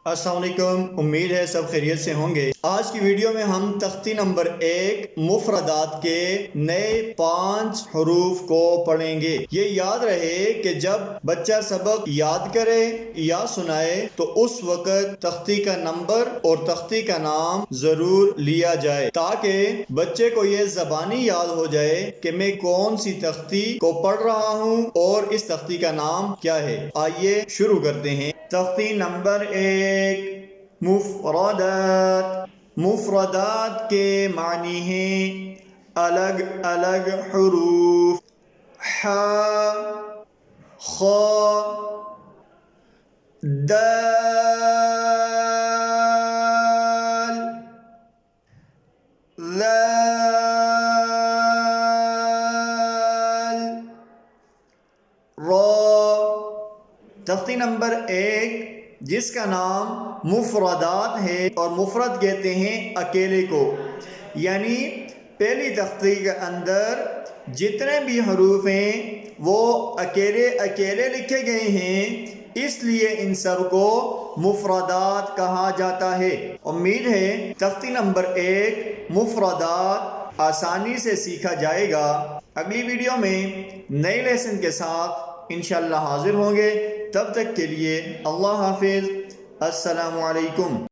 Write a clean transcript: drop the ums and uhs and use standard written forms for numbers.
السلام علیکم، امید ہے سب خیریت سے ہوں گے۔ آج کی ویڈیو میں ہم تختی نمبر 1 مفردات کے نئے 5 حروف کو پڑھیں گے۔ یہ یاد رہے کہ جب بچہ سبق یاد کرے یا سنائے تو اس وقت تختی کا نمبر اور تختی کا نام ضرور لیا جائے، تاکہ بچے کو یہ زبانی یاد ہو جائے کہ میں کون سی تختی کو پڑھ رہا ہوں اور اس تختی کا نام کیا ہے۔ آئیے شروع کرتے ہیں۔ تختی نمبر 1 مفردات۔ مفردات کے معنی ہیں الگ الگ حروف: ح، خ، دال، ذال، را۔ تختی نمبر 1 جس کا نام مفردات ہے، اور مفرد کہتے ہیں اکیلے کو، یعنی پہلی تختی کے اندر جتنے بھی حروف ہیں وہ اکیلے اکیلے لکھے گئے ہیں، اس لیے ان سب کو مفردات کہا جاتا ہے۔ امید ہے تختی نمبر 1 مفردات آسانی سے سیکھا جائے گا۔ اگلی ویڈیو میں نئے لیسن کے ساتھ انشاءاللہ حاضر ہوں گے۔ تب تک کے لیے اللہ حافظ، السلام علیکم۔